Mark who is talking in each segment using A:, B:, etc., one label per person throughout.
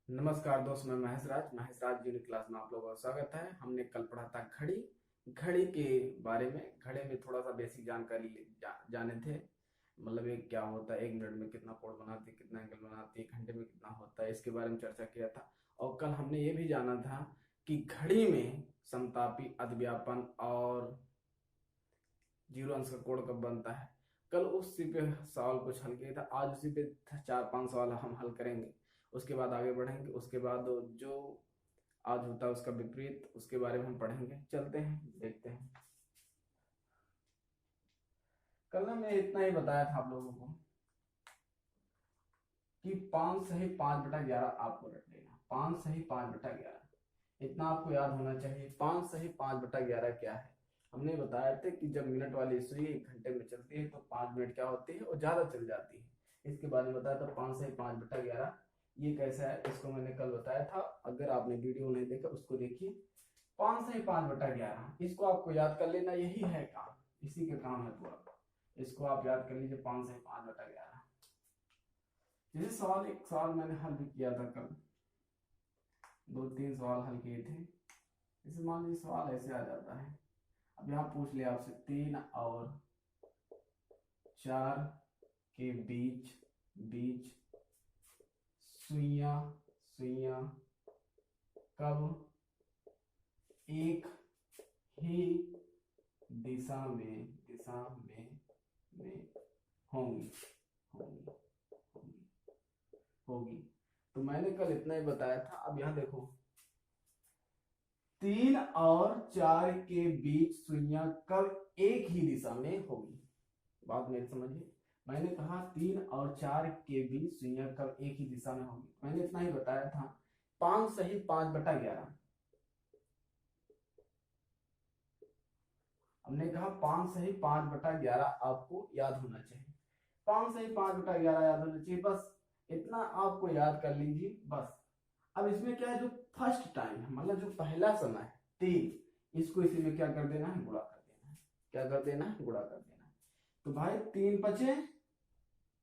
A: नमस्कार दोस्त, मैं महेश राज यूनिक क्लास में आप लोगों का स्वागत है। हमने कल पढ़ा था घड़ी। घड़ी के बारे में, घड़ी में थोड़ा सा बेसिक जानकारी जाने थे। मतलब ये क्या होता है, 1 मिनट में कितना कोण बनाती है, कितना एंगल बनाती है, घंटे में कितना होता है, इसके बारे में चर्चा किया था। और कल हमने ये भी जाना था कि घड़ी में समतापी, अधिव्यापन और जीरो अंश का कोण कब बनता है। कल उसी पे सवाल कुछ हल किया था, आज उसी पे 4-5 सवाल हम हल करेंगे। उसके बाद आगे बढ़ेंगे। उसके बाद जो आज होता है उसका विपरीत, उसके बारे में हम पढ़ेंगे। चलते हैं, देखते हैं। कल ना मैं इतना ही बताया था आप लोगों को कि 5 सही 5/11 आपको रख लेना। 5 सही 5/11 इतना आपको याद होना चाहिए। 5 सही 5/11 क्या है? हमने बताया था कि जब मिनट वाली सुई 1 घंटे में चलती है तो 5 मिनट क्या होती है, और ज्यादा चल जाती है। इसके बारे में बताया था 5 सही 5/11 ये कैसा है, इसको मैंने कल बताया था। अगर आपने वीडियो नहीं देखा उसको देखिए। 5 सही 5/11 इसको आपको याद कर लेना, यही है काम, इसी का काम है पूरा। इसको आप याद कर लीजिए, 5 सही 5/11। जैसे सवाल, एक सवाल मैंने हल भी किया था कल, 2-3 सवाल हल किए थे। जैसे मान लीजिए सवाल ऐसे आ जाता है। अब यहाँ पूछ लिया आपसे 3 और 4 के बीच बीच सुइयां सुइयां कब एक ही दिशा में होंगी होंगी होंगी होगी। तो मैंने कल इतना ही बताया था। अब यहाँ देखो, 3 और 4 के बीच सुइयां कब एक ही दिशा में होगी। बात मेरी समझिए। मैंने कहा 3 और 4 के बीच सुइयां कब एक ही दिशा में होगी, मैंने इतना ही बताया था। 5 सही 5/11 हमने कहा 5 सही 5/11 आपको याद होना चाहिए। 5 सही 5/11 याद होना चाहिए, बस इतना आपको याद कर लीजिए बस। अब इसमें क्या है, जो फर्स्ट टाइम है, मतलब जो पहला समय है 3, इसको इसी में क्या कर देना है, गुणा कर देना है। क्या कर देना है, गुणा कर देना है। तो भाई 3 × 5 =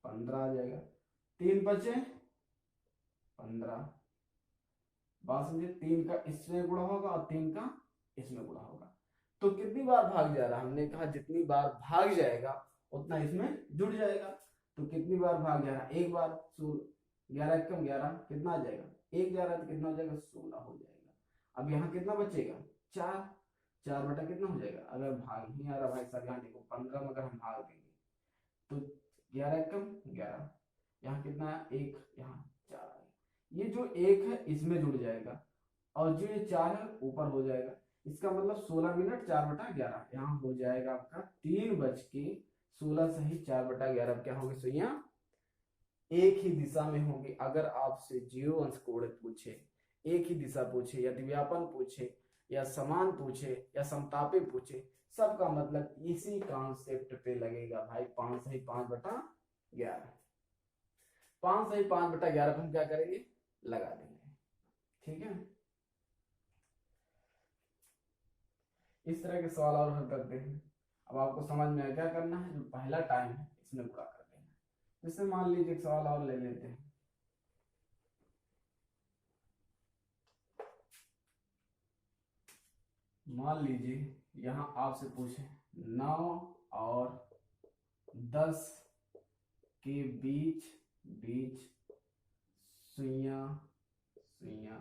A: 15 आ जाएगा। 3 × 5 = 15। बात समझे, 3 का इसमें गुणा होगा और 3 का इसमें गुणा होगा। तो कितनी बार भाग जा रहा है, हमने कहा जितनी बार भाग जाएगा उतना इसमें जुड़ जाएगा। तो कितनी बार भाग जा रहा है, एक बार। 11 × 11 कितना आ जाएगा, 1 जा रहा है तो कितना हो जाएगा, 16 हो जाएगा। अब यहाँ कितना बचेगा, 4। 4 बटा कितना हो जाएगा, अगर भाग नहीं आ रहा भाई साहब, यहाँ देखो 15 में अगर हम भाग देंगे तो 11 × 11, यहाँ कितना है, 1, यहाँ 4 आ गया। ये जो 1 है इसमें जुड़ जाएगा, और जो ये 4 है ऊपर हो जाएगा। इसका मतलब 16 मिनट 4/11 यहाँ हो जाएगा आपका 3:16 सही 4/11 क्या होगी, सुइयां एक ही दिशा में होगी। अगर आपसे जीरो अंश कोण पूछे, एक ही दिशा पूछे, या द्विव्यापन पूछे, या समान पूछे, या समतापी पूछे, सबका मतलब इसी कॉन्सेप्ट पे लगेगा भाई। 5 सही 5/11 5 सही 5/11 पे हम क्या करेंगे, लगा देंगे। ठीक है, इस तरह के सवाल और हल करते हैं। अब आपको समझ में आया क्या करना है, जो पहला टाइम है इसमें गुणा कर देना है। जैसे मान लीजिए एक सवाल और ले लेते हैं। मान लीजिए यहां आपसे पूछे 9 और 10 के बीच बीच सुइयां सुइयां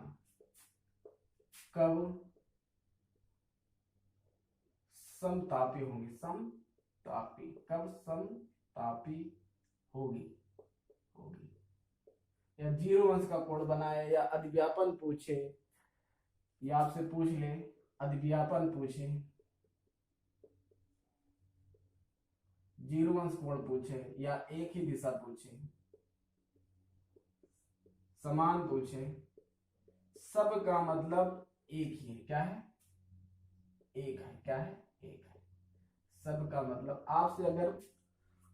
A: कब समतापी होंगी। समतापी कब समतापी होगी होगी। या जीरो अंश का कोण बनाए, या अधिव्यापन पूछे, या आपसे पूछ ले अधिव्यापन पूछे, जीरो अंश कोण पूछे, या एक ही दिशा पूछे, समान पूछे, सब का मतलब एक ही है। क्या है, एक है। क्या है, एक है। सब का मतलब आपसे अगर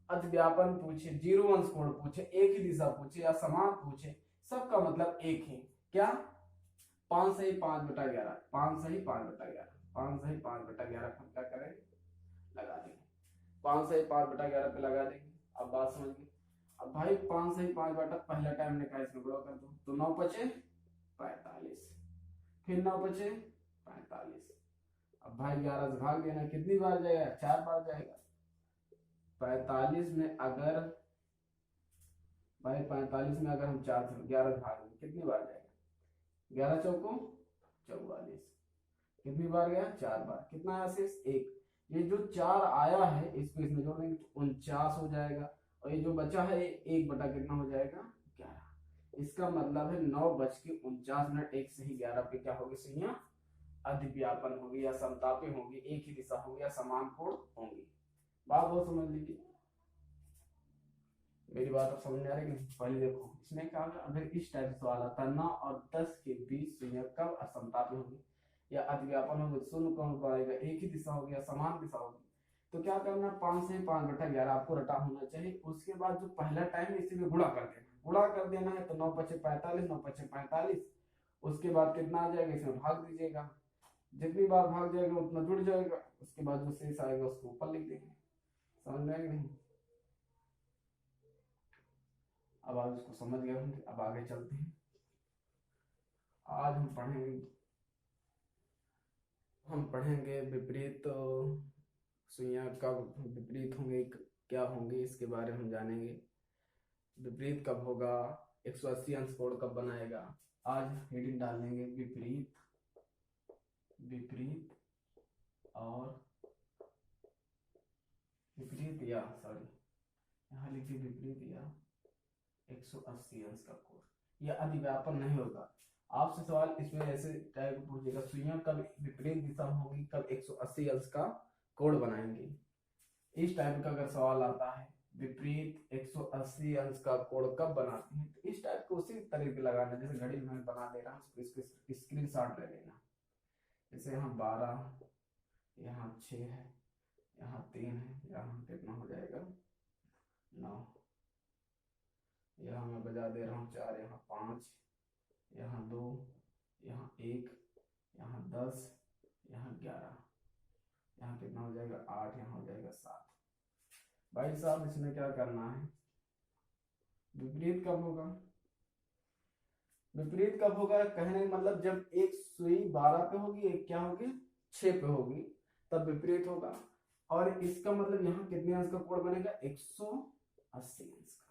A: अधिव्यापन पूछे, जीरो अंश कोण पूछे, एक ही दिशा पूछे, या समान पूछे, सबका मतलब एक है। क्या, 5 सही 5/11 5 सही 5/11 5 सही 5/11 हम क्या करेंगे, लगा देंगे। 5 सही 5/11 पे लगा देंगे। अब बात समझ गए। अब भाई 5 सही 5 बटा पहला टाइम ने कहा इसमें गुणा कर दो, तो 9 × 5 = फिर 9 बचे 45। अब भाई 11 से भाग देना, कितनी बार जाएगा, 4 बार जाएगा। 45 में अगर भाई 45 में अगर हम 4 से 11 से भाग दें कितनी बार जाएगा, 11 चौको 44। कितनी बार गया, 4 बार। कितना आया शेष, 1। ये जो 4 आया है इसको इसमें जोड़ देंगे तो 49 हो जाएगा, और ये जो बचा है 1 बटा कितना हो जाएगा, 11। इसका मतलब है 9:49 1 से ही 11 पे क्या होगी सुइयां अधिव्यापन होगी या समतापी होंगी, एक ही दिशा होगी या समान कोण होंगी। बात बहुत समझ लीजिए, मेरी बात आप समझ में आ रही है। पहले देखो इसमें क्या होगा, अगर इस टाइप से सवाल आता है 9 और 10 के बीच सुइयां कब असमतापी होगी या अधिव्यापन होगी, शून्य कोण बनाएगा, एक ही दिशा होगी या समान दिशा होगी। तो क्या करना है, 5 से 5/11 आपको रटा होना चाहिए। उसके बाद जो पहला टाइम है इसी में गुणा कर देना, गुणा कर देना है तो 9 बचे 45, 9 बचे 45। उसके बाद कितना आ जाएगा, इसमें भाग दीजिएगा, जितनी बार भाग जाएगा उतना जुड़ जाएगा। उसके बाद जो शेष आएगा उसको ऊपर लिख देंगे। समझ में आएगा नहीं? अब आप इसको समझ गए होंगे, अब आगे चलते हैं। आज हम पढ़ेंगे विपरीत सुइयां कब विपरीत होंगे, क्या होंगे, इसके बारे में हम जानेंगे। विपरीत कब होगा, 180 अंश कोण कब बनाएगा। आज हेडिंग डाल देंगे विपरीत, विपरीत और विपरीत या सॉरी यहाँ लिखिए विपरीत या 180 अंश का कोण। यह अधिव्यापन नहीं होगा। आपसे सवाल इसमें ऐसे टाइप पूछेगा, सुइयां कब विपरीत दिशा में होगी, कब 180 अंश का कोण बनाएंगे। इस टाइप का अगर सवाल आता है विपरीत 180 अंश का कोण कब बनाते हैं, तो इस टाइप को उसी तरीके लगाना जैसे घड़ी में बना दे रहा हूँ, इसको स्क्रीनशॉट ले लेना। जैसे यहाँ 12, यहाँ 6 है, यहाँ 3 है, यहाँ कितना हो जाएगा 9, यहाँ मैं बजा दे रहा हूँ 4, यहाँ 5, यहाँ 2, यहाँ 1, यहाँ 10, यहाँ 11, यहाँ कितना हो जाएगा 8, यहाँ हो जाएगा 7। भाई साहब इसमें क्या करना है, विपरीत कब होगा, विपरीत कब होगा कहने का मतलब जब एक सुई 12 पे होगी, एक क्या होगी 6 पे होगी, तब विपरीत होगा। और इसका मतलब यहाँ कितने अंश का कोण बनेगा, 180 अंश का,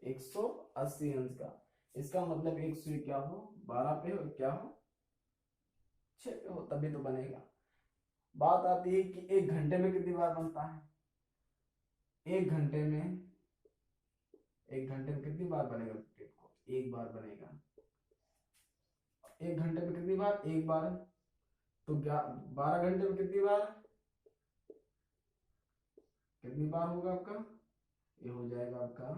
A: 180 अंश का। इसका मतलब एक सुई क्या हो 12 पे हो, क्या हो 6 पे हो, तभी तो बनेगा। बात आती है कि 1 घंटे में कितनी बार बनता है, 1 घंटे में, 1 घंटे में कितनी बार बनेगा विपरीत कोण, 1 बार बनेगा। 1 घंटे में कितनी बार, 1 बार। तो 12 घंटे में कितनी बार, कितनी बार होगा आपका, ये हो जाएगा आपका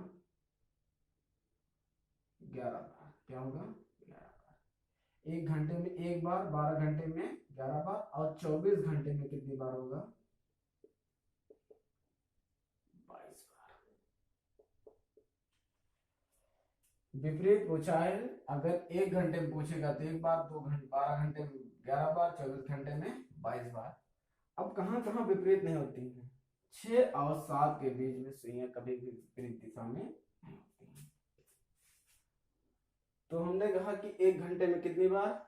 A: 11 बार। क्या होगा 11 बार। 1 घंटे में 1 बार, 12 घंटे में 11 बार, और 24 घंटे में कितनी बार होगा 22 बार। विपरीत पूछा है, अगर 1 घंटे में पूछेगा तो 1 बार, 2 घंटे 12 घंटे में 11 बार, 24 घंटे में 22 बार। अब कहाँ कहाँ विपरीत नहीं होती है, 6 और 7 के बीच में सुइयां कभी भी विपरीत दिशा में नहीं होती हैं। तो हमने कहा कि 1 घंटे में कितनी बार,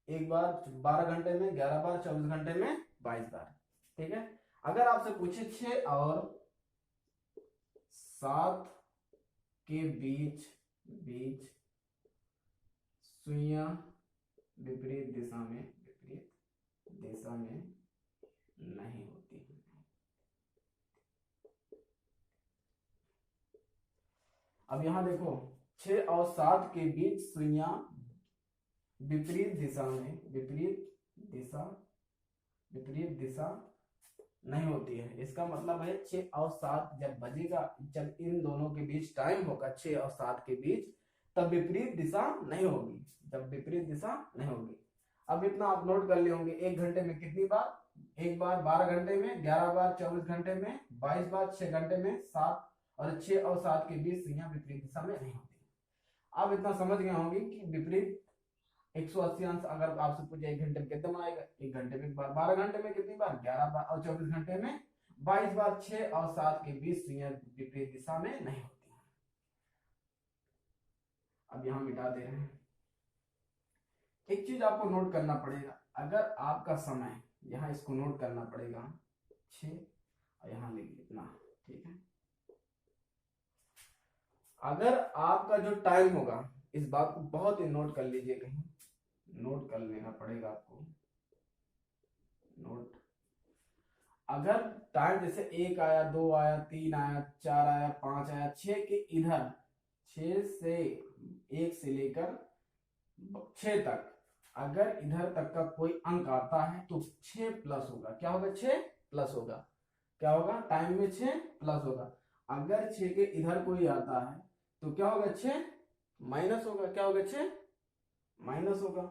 A: 1 बार, 12 घंटे में 11 बार, 24 घंटे में 22 बार। ठीक है। अगर आपसे पूछे 6 और 7 के बीच सुइयां विपरीत दिशा में नहीं होती है। अब यहां देखो 6 और 7 के बीच सुइयां विपरीत दिशा नहीं होती है। इसका मतलब है 6 और 7 जब बजेगा, जब इन दोनों के बीच टाइम होगा 6 और 7 के बीच, तब विपरीत दिशा नहीं होगी, जब विपरीत दिशा नहीं होगी। अब इतना आप नोट कर लिए होंगे, 1 घंटे में कितनी बार, 1 बार, 12 घंटे में 11 बार, 24 घंटे में 22 बार, 6 घंटे में 7, और 6 और 7 के बीच सुइयां विपरीत दिशा में नहीं होती। आप इतना समझ गए होंगे कि विपरीत 180 अंश अगर आपसे पूछे 1 घंटे में कितने बनाएगा, 1 घंटे में 1 बार, 12 घंटे में कितनी बार 11 बार, और 24 घंटे में 22 बार। 6 और 7 के बीच सुइयां विपरीत दिशा में नहीं होती हैं। अब यहां मिटा दे रहे हैं, एक चीज आपको नोट करना पड़ेगा, अगर आपका समय, यहाँ इसको नोट करना पड़ेगा 6 और यहाँ लिख लिखना, ठीक है। अगर आपका जो टाइम होगा, इस बात को बहुत ही नोट कर लीजिए, कहीं नोट कर लेना पड़ेगा आपको, नोट। अगर टाइम जैसे 1 आया, 2 आया, 3 आया, 4 आया, 5 आया, 6 के इधर, 6 से 1 से लेकर 6 तक, अगर इधर तक का कोई अंक आता है तो 6 प्लस होगा। क्या होगा? 6 प्लस होगा। क्या होगा? टाइम में 6 प्लस होगा। अगर 6 के इधर कोई आता है तो क्या होगा? 6 माइनस होगा। क्या होगा? 6 माइनस होगा।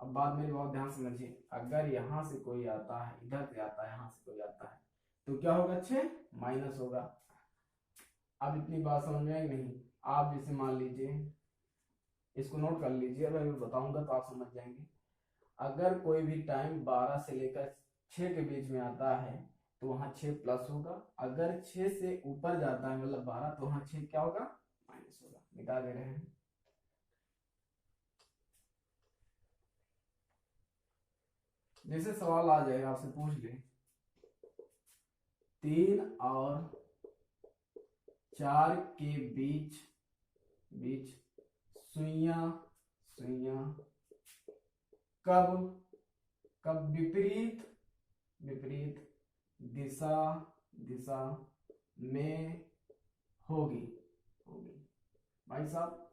A: अब बात मेरी बहुत ध्यान समझिए, अगर यहां से कोई आता है, इधर से आता है, यहां से कोई आता है, तो क्या होगा? 6 माइनस होगा। अब इतनी बात समझ में आई नहीं? आप जैसे मान लीजिए, इसको नोट कर लीजिए, मैं बताऊंगा तो आप समझ जाएंगे। अगर कोई भी टाइम 12 से लेकर 6 के बीच में आता है तो वहां 6 प्लस होगा। अगर 6 से ऊपर जाता है मतलब 12, तो वहां 6 क्या होगा? माइनस होगा। मिटा दे रहे हैं। जैसे सवाल आ जाएगा, आपसे पूछ ले 3 और 4 के बीच बीच सुइयां सुइयां कब कब विपरीत विपरीत दिशा दिशा में होगी होगी। भाई साहब,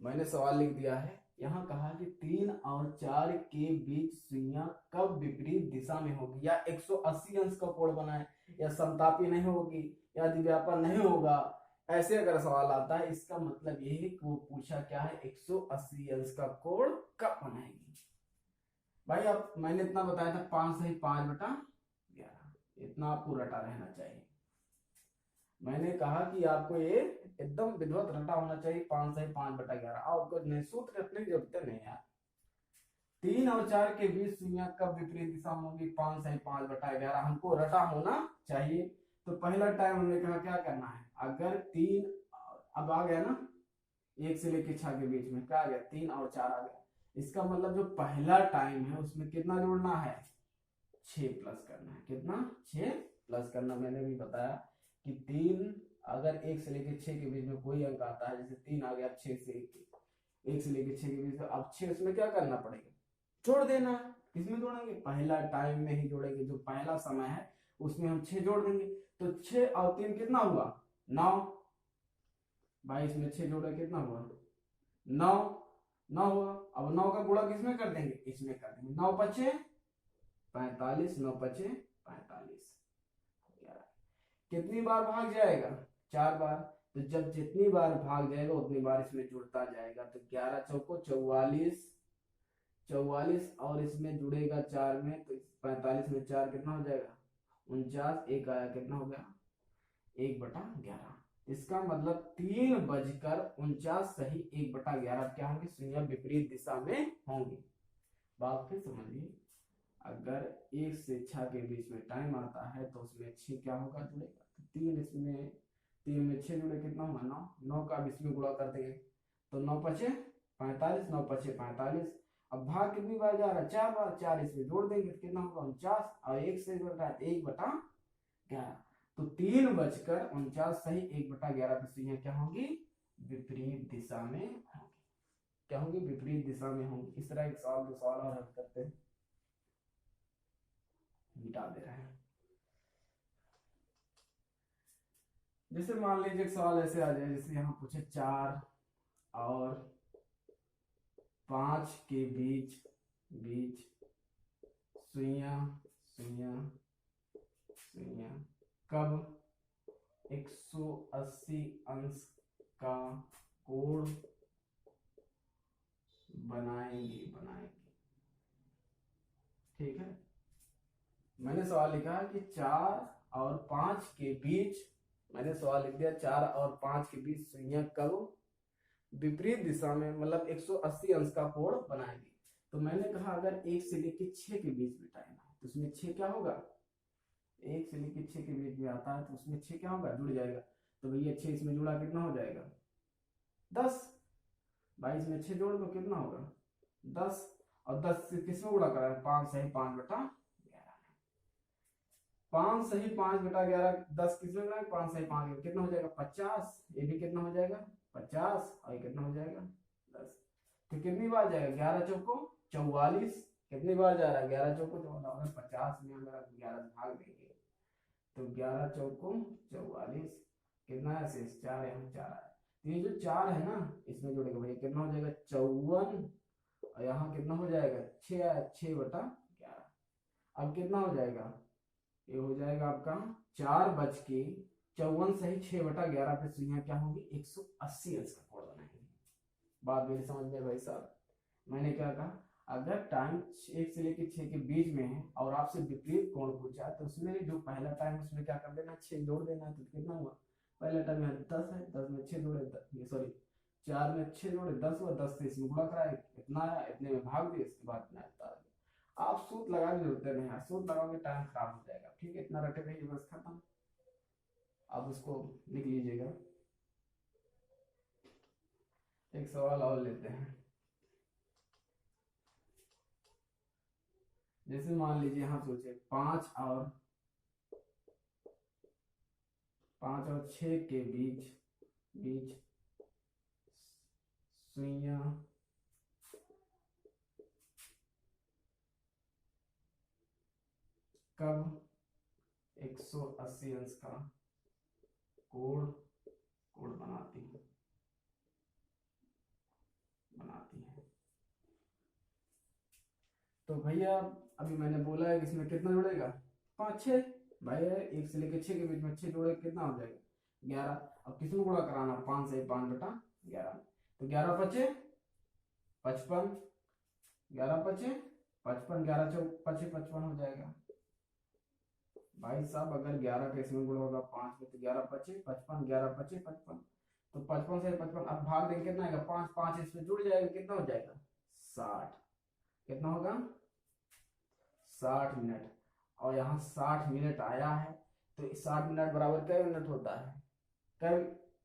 A: मैंने सवाल लिख दिया है, यहाँ कहा कि 3 और 4 के बीच सुइयां कब विपरीत दिशा में होगी, या 180 अंश का कोण बनाए, या समतापी नहीं होगी, या दिव्यापन नहीं होगा। ऐसे अगर सवाल आता है, इसका मतलब ये है कि वो पूछा क्या है, 180 अंश का कोण कब बनाएगी। भाई अब मैंने इतना बताया था, 5 सही 5/11, इतना आपको रटा रहना चाहिए। मैंने कहा कि आपको ये एकदम विधिवत रटा होना चाहिए, 5 सही 5/11। आपको नहीं सूत्र रखने की जरूरत नहीं यार। 3 और 4 के बीच सुइयां कब विपरीत दिशा में होगी, 5 सही 5/11 हमको रटा होना चाहिए। तो पहला टाइम हमने कहा क्या करना है, अगर 3, अब आ गया ना 1 से लेकर 6 के बीच में, क्या आ गया? 3 और 4 आ गया। इसका मतलब जो पहला टाइम है उसमें कितना जोड़ना है? 6 प्लस करना है। कितना? 6 प्लस करना। मैंने भी बताया कि 3, अगर 1 से लेकर 6 के बीच में कोई अंक आता है, जैसे 3 आ गया, 6 से 1 से लेकर 6 के बीच में, अब 6 उसमें क्या करना पड़ेगा? जोड़ देना है। किसमें जोड़ेंगे? पहला टाइम में ही जोड़ेंगे, जो पहला समय है उसमें हम 6 जोड़ देंगे। तो 6 और 3 कितना हुआ? 9। भाई इसमें 6 जोड़े कितना हुआ? 9। 9 हुआ। अब 9 का गुणा किसमें कर देंगे? इसमें कर देंगे। 9 पचे 45, 9 पचे 45। कितनी बार भाग जाएगा? 4 बार। तो जब जितनी बार भाग जाएगा उतनी बार इसमें जुड़ता जाएगा। तो 11 चौको 44, 44 और इसमें जुड़ेगा 4 में, तो 45 में 4 कितना हो जाएगा? 49। एक आया, कितना हो गया? 1/11। इसका मतलब 3:49 सही 1/11 क्या होंगे? सुइयां विपरीत दिशा में होंगी। बात फिर समझिए, अगर 1 से 6 के बीच में टाइम आता है तो उसमें 6 क्या होगा? जुड़ेगा। तो 3 इसमें, 3 में 6 जुड़े, कितना होगा? 9। 9 का इसमें गुणा कर देंगे तो 9 पचे 45, 9 पचे 45। अब भाग कितनी बार जा रहा है? 4 बार। 4 इसमें जोड़ देंगे तो कितना होगा? 49। और 1 से जोड़ रहा है 1/11। तो 3:49 सही 1/11 की सुइयां क्या होंगी? विपरीत दिशा में होंगी। क्या होंगी? विपरीत दिशा में होंगी। इस तरह एक सवाल, 2 सवाल और हल करते हैं, मिटा दे रहे हैं। जैसे मान लीजिए एक सवाल ऐसे आ जाए, जैसे यहाँ पूछे 4 और 5 के बीच बीच सुइयां सुइयां सुइयां कब 180 अंश का कोण बनाएंगे बनाएंगे। ठीक है, मैंने सवाल लिखा है कि 4 और 5 के बीच, मैंने सवाल लिख दिया 4 और 5 के बीच सुइयां कब विपरीत दिशा में, मतलब 180 अंश का कोण बनाएंगे। तो मैंने कहा अगर 1 से लेकर 6 के बीच में टाइम है तो उसमें 6 क्या होगा? 1 से लेकर 6 के बीच में आता है तो उसमें 6 क्या होगा? जुड़ जाएगा। तो भैया 6 इसमें जुड़ा, कितना हो जाएगा? 10। 22 में 6 जोड़ दो, कितना होगा? 10, और 10 से किस में गुणा करा है, 5 सही 5/11, 5 सही 5/11, 10 किस में गुणा है, 5 सही 5, कितना हो जाएगा 50, ये भी कितना हो जाएगा 50, और ये कितना हो जाएगा 10। तो कितनी बार जाएगा, 11 चौको 44, कितनी बार जा रहा है 11 चौको 44, 50 में अगर 11 भाग देंगे तो 11 चौको 44, कितना है शेष 4, यहाँ 4 आया। तो ये जो 4 है ना इसमें जोड़ेगा भैया कितना हो जाएगा 54, और यहाँ कितना हो जाएगा 6 आया, 6/11। अब कितना हो जाएगा, ये हो जाएगा आपका 4:54 सही 6/11 पे सुइयां क्या होगी 180 अंश का कोण बनाएंगे। बात मेरी समझ में भाई साहब, मैंने क्या कहा, अगर टाइम 1 से लेकर 6 के बीच में है और आपसे विपरीत कोण पूछा तो उसमें जो पहला टाइम उसमें क्या कर देना 6 जोड़ देना है, तो कितना हुआ, पहला टाइम यहाँ 10 है, 10 में 6 जोड़े, सॉरी 4 में 6 जोड़े 10 हुआ, 10 से इसमें गुणा कराए इतना आया, इतने में भाग दिए, इसके बाद इतना आता है। आप सूत्र लगा के जोड़ते नहीं है, सूत्र लगाओगे टाइम खराब हो जाएगा, ठीक है, इतना रटे रहिए बस खत्म। आप उसको लिख लीजिएगा। एक सवाल और लेते हैं, जैसे मान लीजिए यहाँ सोचे 5 और 6 के बीच सुइयां कब 180 अंश का कोण बनाती है। तो भैया अभी मैंने बोला है कि इसमें कितना जुड़ेगा 5 6, भाई 1 से लेकर 6 के बीच में 6 जोड़े कितना हो जाएगा 11। अब किसमें गुणा कराना, 5 से 5/11, तो 11 पचे 55, 11 पचे 55, 11 चौक 55 हो जाएगा। भाई साहब अगर 11 का इसमें गुणा होगा 5 में तो 11 पचे 55, 11 पचे 55, तो 55 से 55 अब भाग देंगे कितना आएगा 5, 5 इसमें जुड़ जाएगा, कितना हो जाएगा 60, कितना होगा 60 मिनट। और यहाँ 60 मिनट आया है, तो 60 मिनट बराबर कै मिनट होता है, कै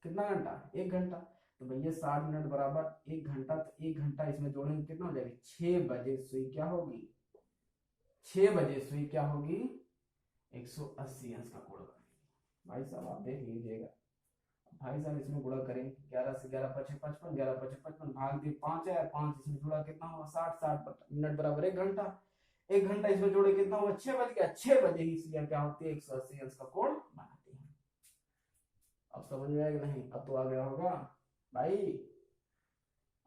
A: कितना घंटा 1 घंटा। तो भैया 60 मिनट बराबर 1 घंटा, तो 1 घंटा इसमें जोड़ेंगे कितना हो जाएगा 6 बजे सुई क्या होगी, 6 बजे सुई क्या होगी 180 अंश का कोण बनेगी। भाई साहब आप देख लीजिएगा, भाई साहब इसमें गुणा करेंगे 11 से 11 पचे 55, 11 पचे 55, भाग दिए 5 है, 5 इसमें जुड़ा कितना हुआ 60, 60 मिनट बराबर 1 घंटा, 1 घंटा इसमें जोड़े कितना हुआ 6 बज गया, 6 बजे ही इसलिए क्या होती है 180 अंश का कोण बनाती है। अब समझ में आएगा नहीं, अब तो आ गया होगा भाई।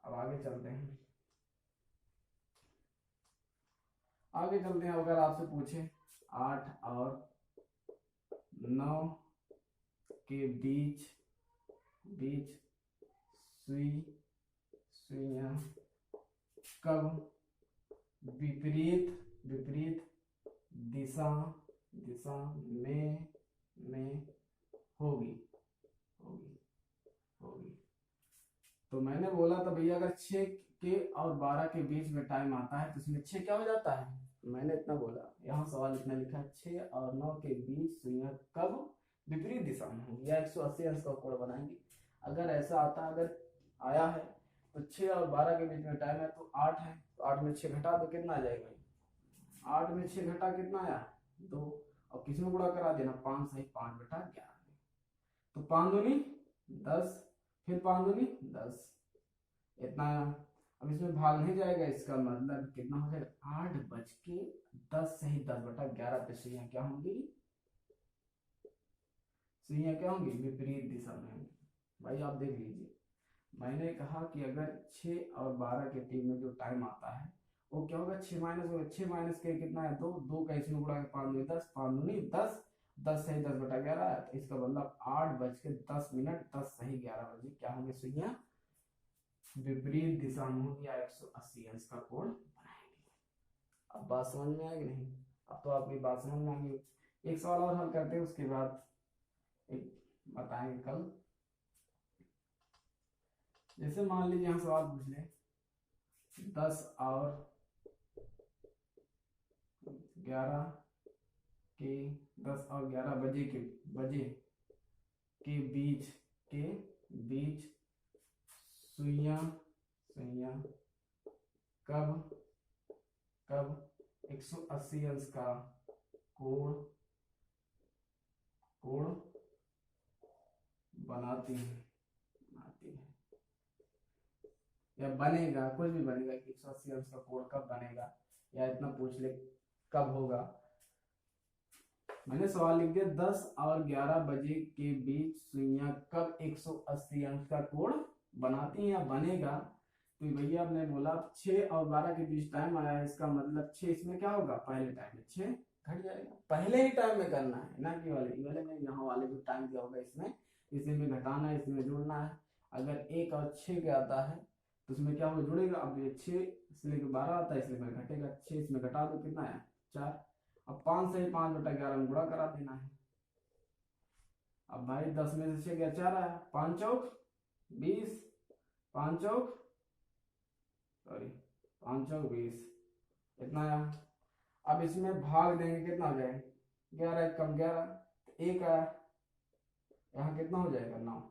A: अब आगे चलते हैं, अगर आपसे पूछे 8 और 9 के बीच सुइयां कब विपरीत दिशा में होगी। तो मैंने बोला था भैया अगर 6 के और 12 के बीच में टाइम आता है तो इसमें 6 क्या हो जाता है, मैंने इतना बोला, यहाँ सवाल इतना लिखा है 6 और 9 के बीच सुइयां कब विपरीत दिशा में होगी या 180 अंश का कोण बनाएंगे। अगर ऐसा आता, अगर आया है तो 6 और 12 के बीच में टाइम है तो 8 है, तो 8 में 6 घटा दो कितना आ जाएगा, 8 में 6 घटा कितना आया 2, और किसमें गुणा करा देना 5 सही 5/11, तो 5 दूनी 10, फिर 5 दूनी 10, इतना आया। अब इसमें भाग नहीं जाएगा, इसका मतलब कितना हो जाएगा 8:10 सही 10/11 पे सुइयां क्या होंगी, विपरीत दिशा में होंगी। भाई आप देख लीजिए, मैंने कहा कि अगर 6 और 12 के टीम में जो टाइम आता है वो क्या होगा 6 माइनस होगा, 6 माइनस के कितना है 2, 2 का इसमें गुणा 5 में 10, 5 दूनी 10, 10 सही 10/11, तो इसका मतलब 8:10 10 सही 11 बजे क्या होंगे सुइयां विपरीत दिशा में होगी या 180 अंश का कोण बनाएंगे। अब बात समझ में आएगी नहीं, अब तो आपकी बात समझ में आएगी। एक सवाल और हल करते हैं, उसके बाद एक बताएंगे कल। जैसे मान लीजिए यहाँ सवाल पूछ ले 10 और 11 बजे के बीच सुइयां कब कब 180 अंश का कोण बनाती है या बनेगा, कुछ भी बनेगा कि 180 अंश का कोण कब बनेगा, या इतना पूछ ले कब होगा। मैंने सवाल लिख दिया 10 और 11 बजे के बीच सुइयां कब 180 अंश का कोण बनाती हैं या बनेगा। तो भैया आपने बोला 6 और 12 के बीच टाइम आया है, इसका मतलब 6 इसमें क्या होगा, पहले टाइम में 6 घट जाएगा, पहले ही टाइम में करना है ना कि वाले में यहाँ वाले जो टाइम दिया होगा इसमें, इसी में घटाना है, इसमें जोड़ना है। अगर 1 और 6 के आता है तो उसमें क्या हो जुड़ेगा, अब ये 6 इसलिए 12 आता है इसलिए घटेगा, 6 इसमें घटा दो कितना है 4। अब 5 से ही 5/11 में गुणा करा देना है। अब भाई 10 में से 6 गया 4 आया, 5 चौक 20, 5 चौक 20 इतना आया। अब इसमें भाग देंगे कितना हो जाएगा, 11 कम 11 तो 1 आया, यहाँ कितना हो जाएगा 9।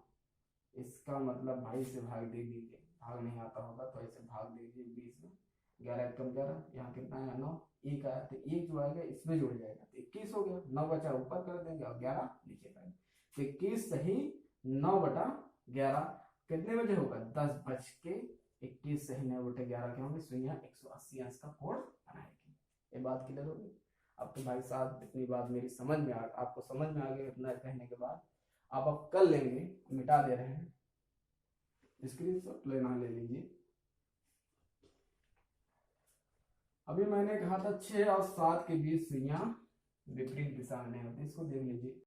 A: इसका मतलब भाई से भाग दे दीजिए, भाग नहीं आता होगा तो ऐसे भाग दीजिए 20 में, 11 कम 11 यहाँ कितना आया 9, 1 आया तो 1 जो आएगा इसमें जुड़ जाएगा तो 21 हो गया, 9 बचा ऊपर कर देंगे और 11 नीचे कर देंगे। 21 सही 9/11 कितने बजे होगा, 10:21 सही 9/11 क्या होंगे, सुइयां 180 अंश का कोण बनाएगी। ये बात क्लियर होगी। अब तो भाई साहब इतनी बात मेरी समझ में आपको समझ में आ गई, इतना कहने के बाद आप अब कर लेंगे, मिटा दे रहे हैं, स्क्रीनशॉट लेना ले लीजिए। अभी मैंने कहा था 6 और 7 के बीच सुइयां विपरीत दिशा में नहीं होती, इसको देख लीजिए।